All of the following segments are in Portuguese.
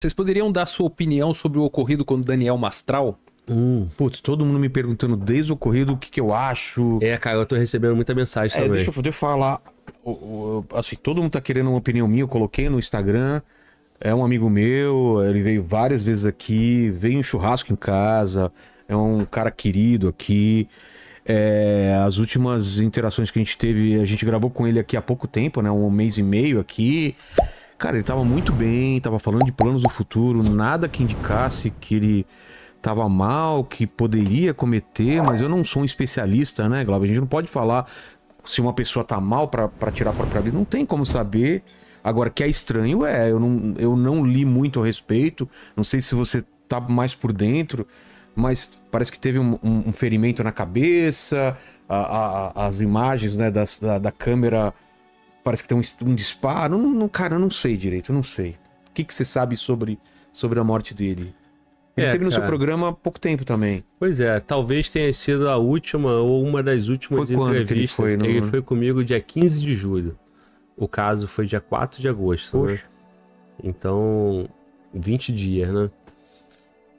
Vocês poderiam dar sua opinião sobre o ocorrido com o Daniel Mastral? Putz, todo mundo me perguntando desde o ocorrido o que eu acho. Cara, eu tô recebendo muita mensagem também. Deixa eu poder falar. Assim, todo mundo tá querendo uma opinião minha, eu coloquei no Instagram. É um amigo meu, ele veio várias vezes aqui, veio um churrasco em casa, é um cara querido aqui. As últimas interações que a gente teve, a gente gravou com ele aqui há pouco tempo, né? 1 mês e meio aqui. Cara, ele tava muito bem, tava falando de planos do futuro, nada que indicasse que ele tava mal, que poderia cometer, mas eu não sou um especialista, né, Glauber? A gente não pode falar se uma pessoa tá mal pra tirar a própria vida, não tem como saber. Agora, que é estranho, eu não li muito a respeito, não sei se você tá mais por dentro, mas parece que teve um ferimento na cabeça, as imagens, né, da câmera, parece que tem um disparo, cara, eu não sei direito, eu não sei. O que você sabe sobre a morte dele? Ele teve no seu programa há pouco tempo também. Pois é, talvez tenha sido a última ou uma das últimas entrevistas. Foi quando que ele foi comigo dia 15 de julho. O caso foi dia 4 de agosto. Poxa. Né? Então, 20 dias, né?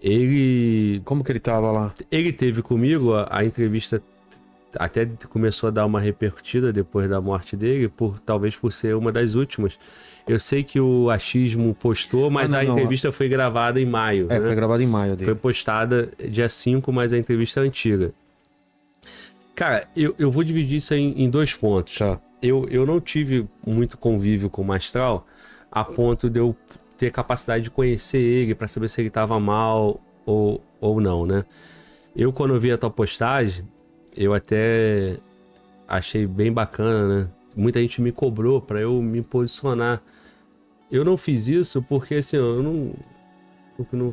Ele... Como que ele tava lá? Ele teve comigo, a entrevista até começou a dar uma repercutida depois da morte dele, talvez por ser uma das últimas. Eu sei que o Achismo postou, mas a entrevista foi gravada em maio. Né? Foi gravada em maio dele. Foi postada dia 5, mas a entrevista é antiga. Cara, eu vou dividir isso em dois pontos. Tá. Eu não tive muito convívio com o Mastral a ponto de eu ter capacidade de conhecer ele para saber se ele estava mal ou não, né? Quando eu vi a tua postagem, eu até achei bem bacana, né? Muita gente me cobrou para eu me posicionar. Eu não fiz isso porque, assim,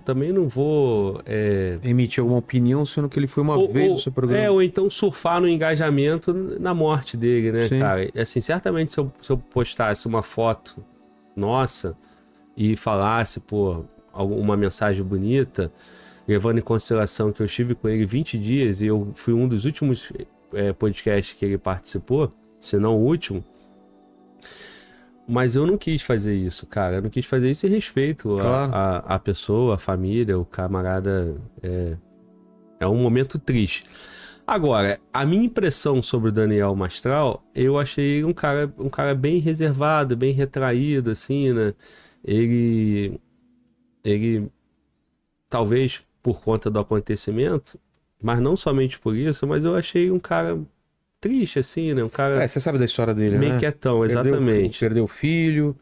também não vou... emitir alguma opinião, sendo que ele foi uma vez no seu programa. Ou então surfar no engajamento na morte dele, né, Sim. cara? Assim, certamente se eu postasse uma foto nossa e falasse, uma mensagem bonita, levando em consideração que eu estive com ele 20 dias e eu fui um dos últimos podcasts que ele participou, se não o último, mas eu não quis fazer isso, cara. Eu não quis fazer isso em respeito Claro. à pessoa, à família, o camarada. É um momento triste. Agora, a minha impressão sobre o Daniel Mastral, eu achei ele um cara bem reservado, bem retraído, assim, né? Ele talvez por conta do acontecimento, mas não somente por isso, mas eu achei um cara triste, assim, né? Um cara... Você sabe da história dele, meio né? quietão, exatamente. Perdeu o filho,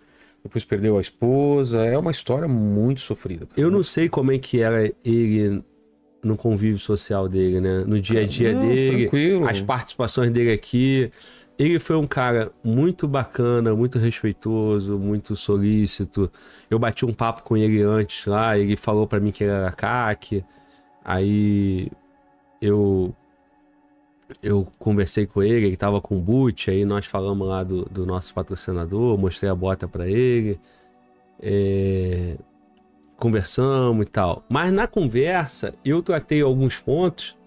depois perdeu a esposa. É uma história muito sofrida. Cara. Eu não sei como é que era ele no convívio social dele, né? No dia a dia dele, tranquilo. As participações dele aqui. Ele foi um cara muito bacana, muito respeitoso, muito solícito. Eu bati um papo com ele antes lá, ele falou pra mim que ele era CAC. Aí eu conversei com ele tava com o boot, aí nós falamos lá do nosso patrocinador, mostrei a bota pra ele, conversamos e tal. Mas na conversa, eu tratei alguns pontos,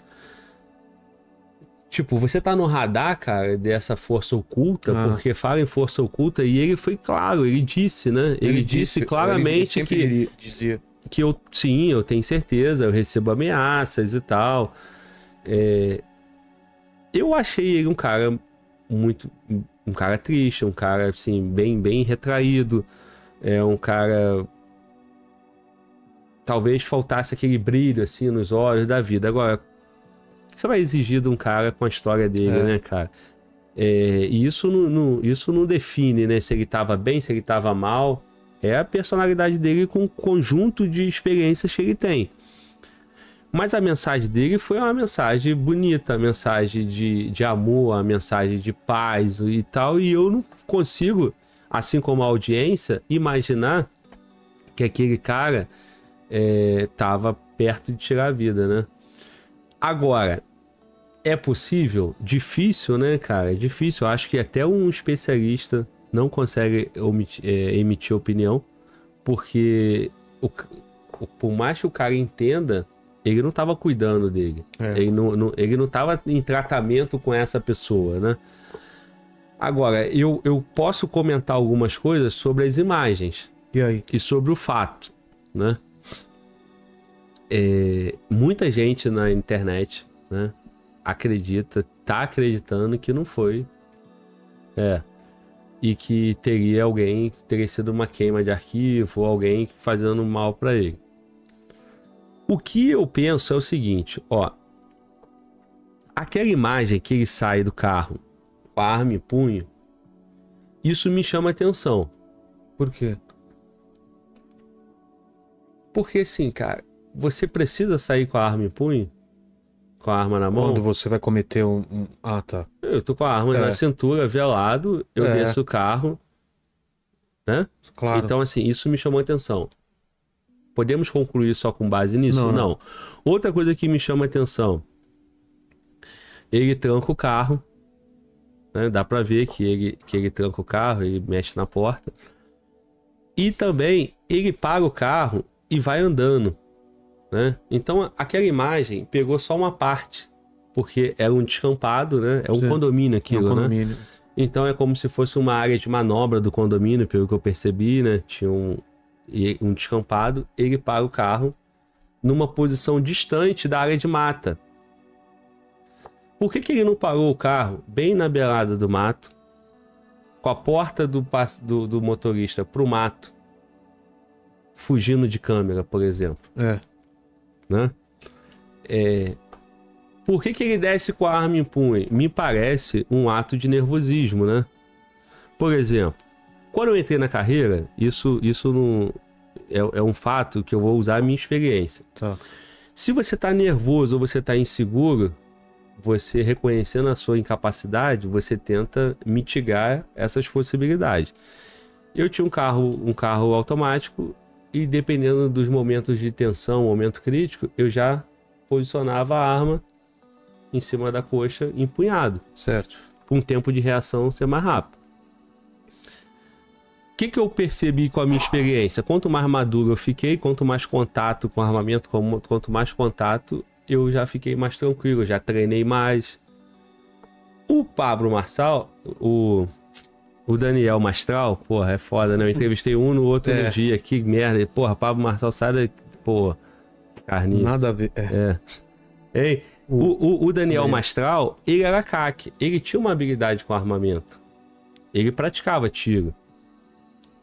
tipo, você tá no radar, cara, dessa força oculta, porque fala em força oculta, e ele foi claro, ele disse, né? Ele disse claramente ele dizia que eu tenho certeza, eu recebo ameaças e tal. Eu achei ele um cara triste, um cara assim, bem retraído, um cara, talvez faltasse aquele brilho assim nos olhos da vida. Agora, o que você vai exigir de um cara com a história dele, né, cara? E isso não define, né, se ele tava bem, se ele tava mal. É a personalidade dele com o conjunto de experiências que ele tem. Mas a mensagem dele foi uma mensagem bonita, a mensagem de amor, a mensagem de paz e tal. E eu não consigo, assim como a audiência, imaginar que aquele cara estava perto de tirar a vida, né? Agora, é possível? Difícil, né, cara? É difícil. Eu acho que até um especialista não consegue emitir opinião, porque por mais que o cara entenda, ele não estava cuidando dele. Ele não estava em tratamento com essa pessoa, né? Agora, eu posso comentar algumas coisas sobre as imagens. E aí? E sobre o fato. né? Muita gente na internet, né, tá acreditando que não foi. E que teria sido uma queima de arquivo ou alguém fazendo mal para ele. O que eu penso é o seguinte, ó. Aquela imagem que ele sai do carro com a arma em punho, isso me chama atenção. Por quê? Porque assim, cara, você precisa sair com a arma em punho? Com a arma na mão? Quando você vai cometer Ah, tá. Eu tô com a arma na cintura, velado, eu desço o carro, né? Claro. Então, assim, isso me chamou atenção. Podemos concluir só com base nisso? Não. Outra coisa que me chama atenção, ele tranca o carro, né? Dá pra ver que ele tranca o carro, ele mexe na porta. E também, ele para o carro e vai andando, né? Então, aquela imagem pegou só uma parte, porque era um descampado, né? É um condomínio aquilo, né? Então, é como se fosse uma área de manobra do condomínio, pelo que eu percebi, né? Tinha um descampado, ele para o carro numa posição distante da área de mata. Por que ele não parou o carro bem na beirada do mato, com a porta do motorista pro mato, fugindo de câmera, por exemplo? Né? Por que ele desce com a arma em punho? Me parece um ato de nervosismo, né? Por exemplo, quando eu entrei na carreira, isso não é um fato que eu vou usar a minha experiência. Tá. Se você tá nervoso ou você tá inseguro, você reconhecendo a sua incapacidade, você tenta mitigar essas possibilidades. Eu tinha um carro automático e dependendo dos momentos de tensão, momento crítico, eu já posicionava a arma em cima da coxa, empunhado. Certo. Com um tempo de reação ser mais rápido. O que eu percebi com a minha experiência? Quanto mais maduro eu fiquei, quanto mais contato com o armamento, quanto mais contato, eu já fiquei mais tranquilo, já treinei mais. O Pablo Marçal, o Daniel Mastral, porra, é foda, né? Eu entrevistei um no outro no dia, que merda. Porra, Pablo Marçal sai da... Porra, carniça. Nada a ver. Ei, o Daniel Mastral, ele era CAC, ele tinha uma habilidade com armamento. Ele praticava tiro.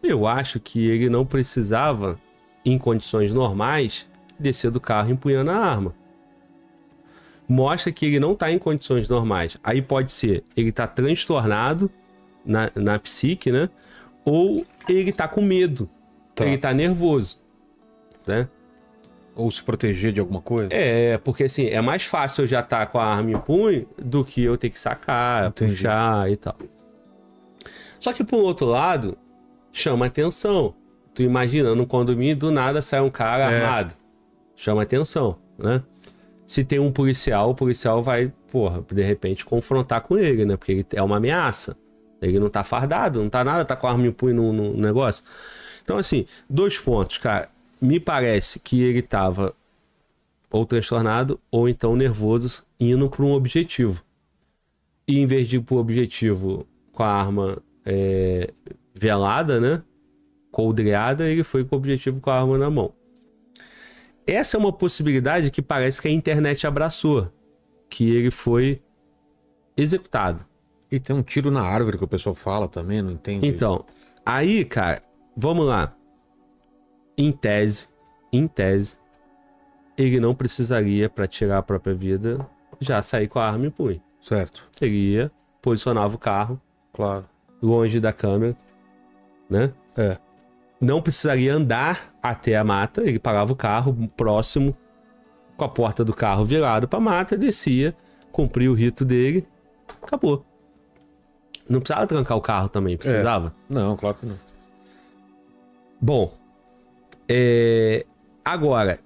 Eu acho que ele não precisava, em condições normais, descer do carro empunhando a arma. Mostra que ele não está em condições normais. Aí pode ser, ele está transtornado na psique, né? Ou ele está com medo. Ele está nervoso, né? Ou se proteger de alguma coisa? Porque assim, é mais fácil eu já estar com a arma em punho do que eu ter que sacar, puxar e tal. Só que por outro lado, chama atenção. Tu imagina, no condomínio, do nada sai um cara armado. Chama atenção, né? Se tem um policial, o policial vai, porra, de repente confrontar com ele, né? Porque ele é uma ameaça. Ele não tá fardado, não tá nada, tá com a arma em punho no negócio. Então, assim, 2 pontos, cara. Me parece que ele tava ou transtornado ou então nervoso, indo para um objetivo. E em vez de ir pro objetivo com a arma velada, né? Coldreada, ele foi com o objetivo com a arma na mão. Essa é uma possibilidade que parece que a internet abraçou, que ele foi executado. E tem um tiro na árvore que o pessoal fala também, não entende? Então, aí, cara, vamos lá. Em tese, ele não precisaria, para tirar a própria vida, já sair com a arma em punho. Certo. Ele ia, posicionava o carro, claro, longe da câmera, né? Não precisaria andar até a mata, ele parava o carro próximo, com a porta do carro virado para a mata, descia, cumpria o rito dele, acabou. Não precisava trancar o carro também, precisava? Não, claro que não. Bom, agora,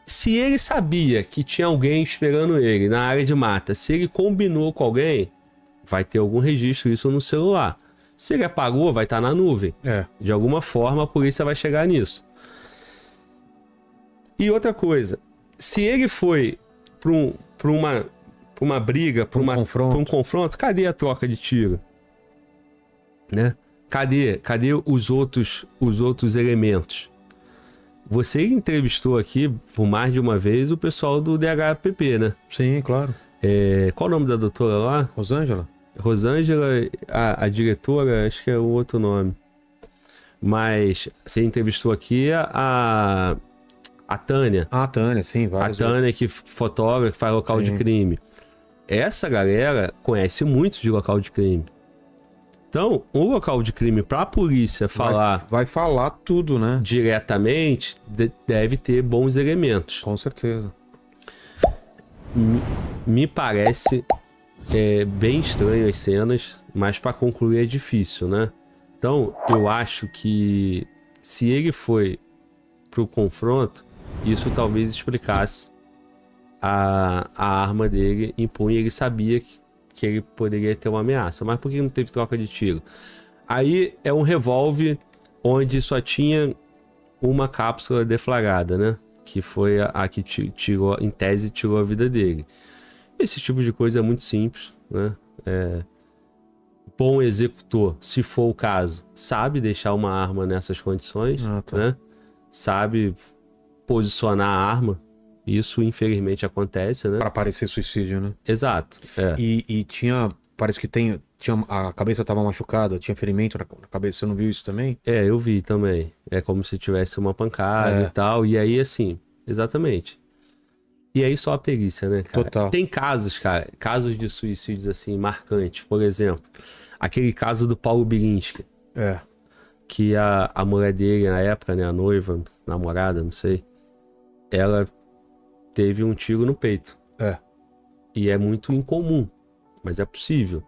se ele sabia que tinha alguém esperando ele na área de mata, se ele combinou com alguém, vai ter algum registro isso no celular. Se ele apagou, vai estar na nuvem. De alguma forma, a polícia vai chegar nisso. E outra coisa, se ele foi para uma briga, para um confronto, cadê a troca de tiro? Né? Cadê os outros elementos? Você entrevistou aqui, por mais de uma vez, o pessoal do DHPP, né? Sim, claro. Qual o nome da doutora lá? Rosângela? Rosângela, a diretora, acho que é o outro nome. Mas você entrevistou aqui a Tânia. Ah, a Tânia, sim, A várias Tânia, que fotógrafa, que faz local de Sim. crime. Essa galera conhece muito de local de crime. Então, o local de crime, para a polícia falar Vai falar tudo, né? diretamente, deve ter bons elementos. Com certeza. Me parece bem estranho as cenas, mas para concluir é difícil, né? Então, eu acho que se ele foi pro confronto, isso talvez explicasse a arma dele em punho. Ele sabia que ele poderia ter uma ameaça. Mas por que não teve troca de tiro? Aí é um revólver onde só tinha uma cápsula deflagrada, né? Que foi a que tirou, em tese, tirou a vida dele. Esse tipo de coisa é muito simples, né? Bom executor, se for o caso, sabe deixar uma arma nessas condições, Tá. né? Sabe posicionar a arma. Isso, infelizmente, acontece, né? Pra parecer suicídio, né? Exato. E tinha, parece que tinha, a cabeça tava machucada, tinha ferimento na cabeça, você não viu isso também? Eu vi também. É como se tivesse uma pancada e tal. E aí, assim, exatamente. E aí só a perícia, né, cara? Total. Tem casos, cara, casos de suicídios, assim, marcantes. Por exemplo, aquele caso do Paulo Bilinski, que a mulher dele, na época, né, a noiva, namorada, não sei, ela teve um tiro no peito. E é muito incomum, mas é possível.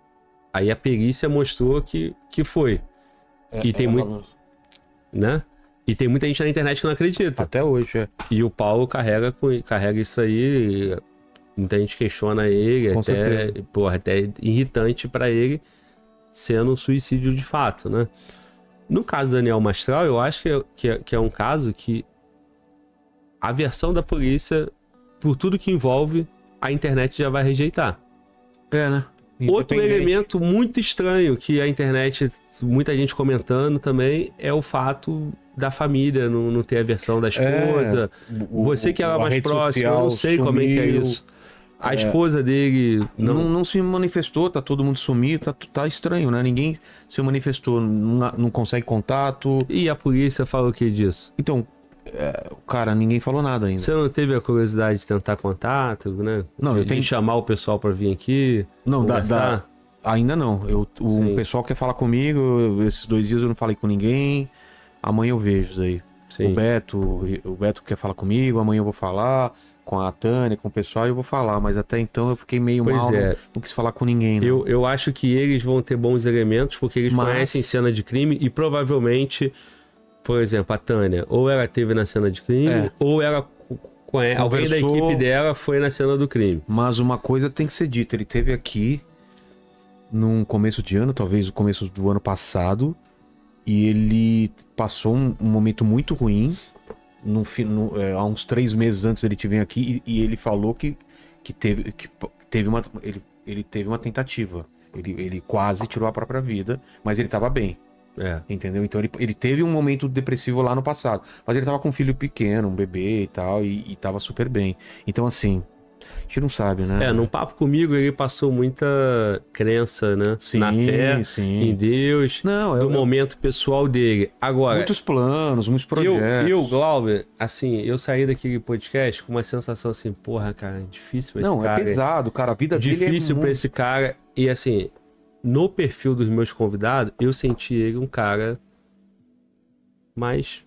Aí a perícia mostrou que foi. E tem muito, né? E tem muita gente na internet que não acredita. Até hoje, E o Paulo carrega isso aí. Muita gente questiona ele, Com até irritante pra ele, sendo um suicídio de fato, né? No caso do Daniel Mastral, eu acho que é um caso que a versão da polícia, por tudo que envolve, a internet já vai rejeitar. né? Outro Independente. elemento muito estranho que a internet, muita gente comentando também, é o fato da família não ter a versão da esposa. Você que era a mais rede próximo, eu social não sei como é que é sumiu. isso. A esposa dele Não se manifestou, tá todo mundo sumido, tá estranho, né? Ninguém se manifestou, não consegue contato. E a polícia fala o que disso? Então, cara, ninguém falou nada ainda. Você não teve a curiosidade de tentar contato, né? Não, eu de tenho- chamar o pessoal pra vir aqui? Não, conversar? ainda não. Sim. O pessoal quer falar comigo, esses 2 dias eu não falei com ninguém. Amanhã eu vejo isso aí. Sim. O Beto quer falar comigo, amanhã eu vou falar com a Tânia, com o pessoal, e eu vou falar. Mas até então eu fiquei meio Pois mal, é. não quis falar com ninguém. Não. Eu acho que eles vão ter bons elementos, porque eles Mas- conhecem cena de crime e provavelmente, por exemplo, a Tânia, ou ela esteve na cena de crime, ou ela alguém da Conversou. equipe dela foi na cena do crime. Mas uma coisa tem que ser dita, ele teve aqui num começo de ano, talvez no começo do ano passado, e ele passou um momento muito ruim. Há uns 3 meses antes ele vir aqui, e ele falou que teve uma tentativa. Ele quase tirou a própria vida, mas ele tava bem. Entendeu? Então ele teve um momento depressivo lá no passado. Mas ele tava com um filho pequeno, um bebê e tal, e tava super bem. Então, assim, a gente não sabe, né? Num papo comigo ele passou muita crença, né? Sim, na fé, sim. em Deus, Não, do momento pessoal dele. Agora, muitos planos, muitos projetos. eu, Glauber, assim, eu saí daquele podcast com uma sensação assim, porra, cara, é difícil esse Não, cara. é pesado, cara. A vida dele é Difícil pra muito... esse cara. E assim, no perfil dos meus convidados, eu senti ele um cara mais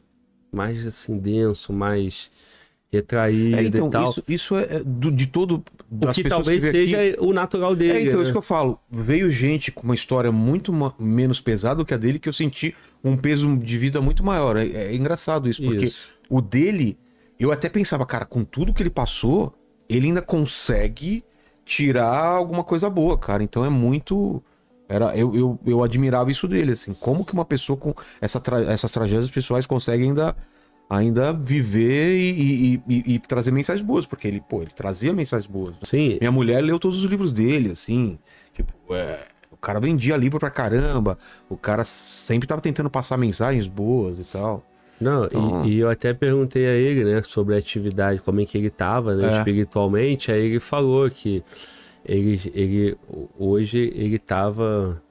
assim, denso, mais retraído então, e tal. isso é de todo... O das que pessoas talvez que vêm seja aqui. o natural dele. Então, né? isso que eu falo. Veio gente com uma história muito menos pesada do que a dele, que eu senti um peso de vida muito maior. É engraçado isso, porque Isso. o dele, eu até pensava, cara, com tudo que ele passou, ele ainda consegue tirar alguma coisa boa, cara. Então é muito... Eu admirava isso dele, assim. Como que uma pessoa com essas tragédias pessoais consegue ainda viver e trazer mensagens boas, porque ele trazia mensagens boas. Sim, Minha mulher leu todos os livros dele, assim, tipo, o cara vendia livro pra caramba, o cara sempre tava tentando passar mensagens boas e tal. Não, Então- e eu até perguntei a ele, né, sobre a atividade, como é que ele tava, né, É. espiritualmente, aí ele falou que hoje ele tava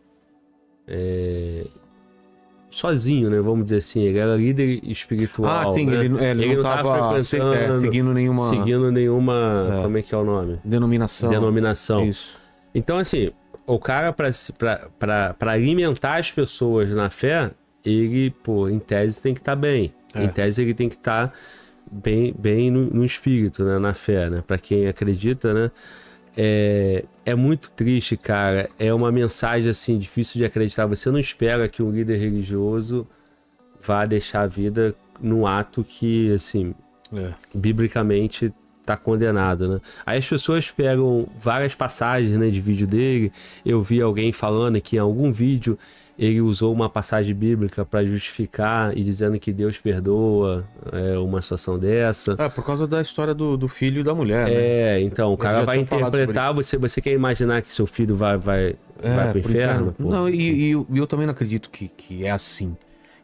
sozinho, né, vamos dizer assim, ele era líder espiritual, sim, né? ele não tava seguindo nenhuma como é que é o nome? denominação. Denominação. Isso. Então, assim, o cara, para alimentar as pessoas na fé, ele, pô, em tese tem que estar bem. É. Em tese ele tem que estar bem no espírito, né? Na fé, né? Para quem acredita, né? É muito triste, cara. É uma mensagem, assim, difícil de acreditar. Você não espera que um líder religioso vá deixar a vida num ato que, assim, biblicamente tá condenado, né? Aí as pessoas pegam várias passagens, né, de vídeo dele. Eu vi alguém falando que em algum vídeo ele usou uma passagem bíblica para justificar e dizendo que Deus perdoa uma situação dessa. Por causa da história do filho e da mulher, né? Então, o cara já vai tinha falado interpretar, você quer imaginar que seu filho vai pro inferno? Pô? Não, e eu também não acredito que é assim,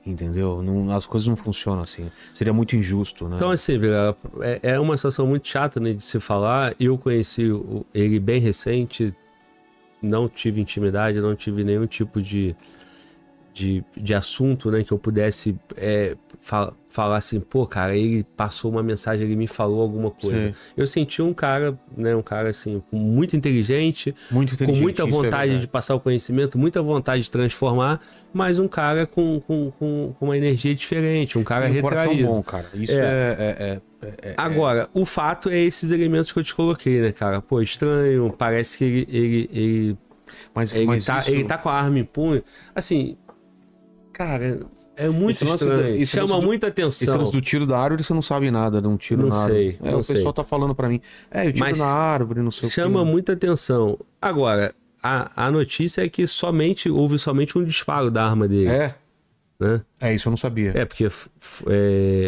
entendeu? Não, as coisas não funcionam assim. Seria muito injusto, né? Então, assim, Vila, é uma situação muito chata, né, de se falar. Eu conheci ele bem recente, não tive intimidade, não tive nenhum tipo de assunto, né, que eu pudesse falar assim, pô, cara, ele passou uma mensagem, ele me falou alguma coisa. Sim. Eu senti um cara, né, assim, muito inteligente, com muita vontade de passar o conhecimento, muita vontade de transformar, mas um cara com uma energia diferente, um cara retraído. Bom, cara. Isso Agora, o fato é esses elementos que eu te coloquei, né, cara? Pô, estranho, parece que ele tá com a arma em punho. Assim, cara, é muito estranho. Chama muita atenção. Esse lance do tiro da árvore, você não sabe nada, não tiro nada. Não o sei. pessoal tá falando pra mim. Eu tiro na árvore, não sei o que. Chama muita atenção. Agora, a notícia é que houve somente um disparo da arma dele. Né? Isso eu não sabia. Porque...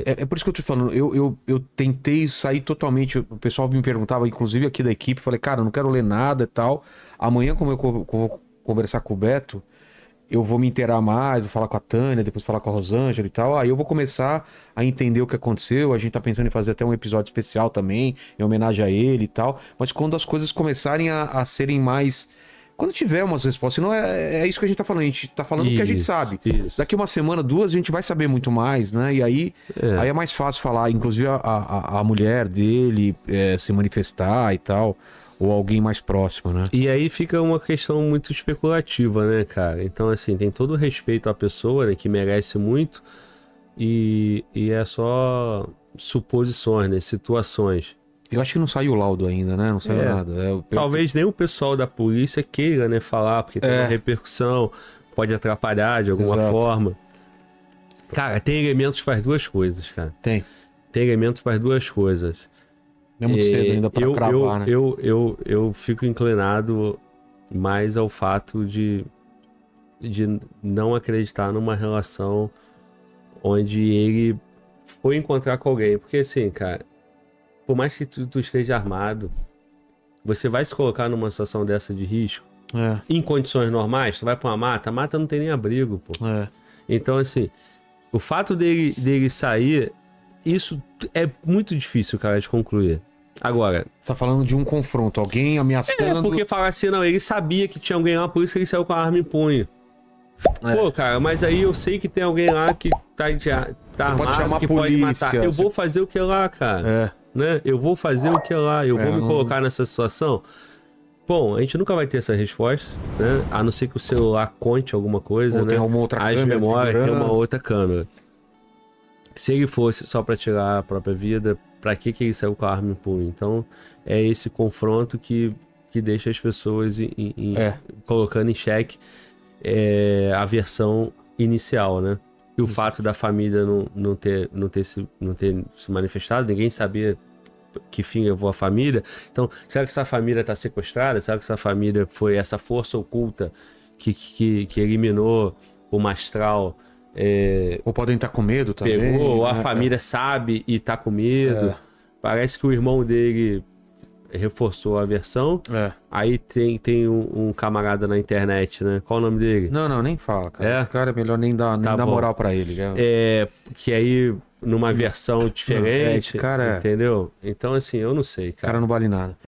É por isso que eu tô falando. Eu tentei sair totalmente. O pessoal me perguntava, inclusive aqui da equipe, falei, cara, eu não quero ler nada e tal. Amanhã, como eu vou conversar com o Beto, eu vou me inteirar mais, vou falar com a Tânia, depois falar com a Rosângela e tal. Aí eu vou começar a entender o que aconteceu. A gente tá pensando em fazer até um episódio especial também, em homenagem a ele e tal. Mas quando as coisas começarem a serem mais... Quando tiver umas respostas, não é isso que a gente tá falando. A gente tá falando o que a gente sabe. Daqui uma semana, duas, a gente vai saber muito mais, né? E aí é mais fácil falar. Inclusive a mulher dele se manifestar e tal. Ou alguém mais próximo, né? E aí fica uma questão muito especulativa, né, cara? Então, assim, tem todo o respeito à pessoa, né, que merece muito. E é só suposições, né? Situações. Eu acho que não saiu o laudo ainda, né? Não saiu nada. Talvez nem o pessoal da polícia queira, né, falar, porque tem uma repercussão, pode atrapalhar de alguma forma. Cara, tem elementos para as duas coisas, cara. Tem elementos para as duas coisas. É muito cedo ainda para cravar, né? Eu fico inclinado mais ao fato de não acreditar numa relação onde ele foi encontrar com alguém. Porque assim, cara, por mais que tu esteja armado, você vai se colocar numa situação dessa de risco? Em condições normais, tu vai pra uma mata, a mata não tem nem abrigo, pô. Então, assim, o fato dele sair, isso é muito difícil, cara, de concluir. Agora... Você tá falando de um confronto, alguém ameaçando... porque fala assim, não, ele sabia que tinha alguém lá, por isso que ele saiu com a arma em punho. Pô, cara, mas aí eu sei que tem alguém lá que tá armado, que pode matar. Eu vou fazer o que lá, cara? Né? Eu vou fazer o que lá? Eu vou me colocar nessa situação? Bom, a gente nunca vai ter essa resposta, né? A não ser que o celular conte alguma coisa, ou né? Tem uma outra câmera, memórias, tem uma outra câmera. Se ele fosse só pra tirar a própria vida, pra que ele saiu com a arma em punho? Então, é esse confronto que deixa as pessoas colocando em xeque a versão inicial, né? E o fato da família não ter se manifestado, ninguém sabia que fim levou a família. Então, será que essa família está sequestrada? Será que essa família foi essa força oculta que eliminou o Mastral? Ou podem estar com medo também. Ou a família sabe e está com medo. Parece que o irmão dele reforçou a versão. É. Aí tem um camarada na internet, né? Qual o nome dele? Não, nem fala, cara. É? Esse cara é melhor nem dar Tá bom. moral pra ele. Né? Que aí, numa versão diferente, esse cara é- entendeu? Então, assim, eu não sei, O cara não vale nada.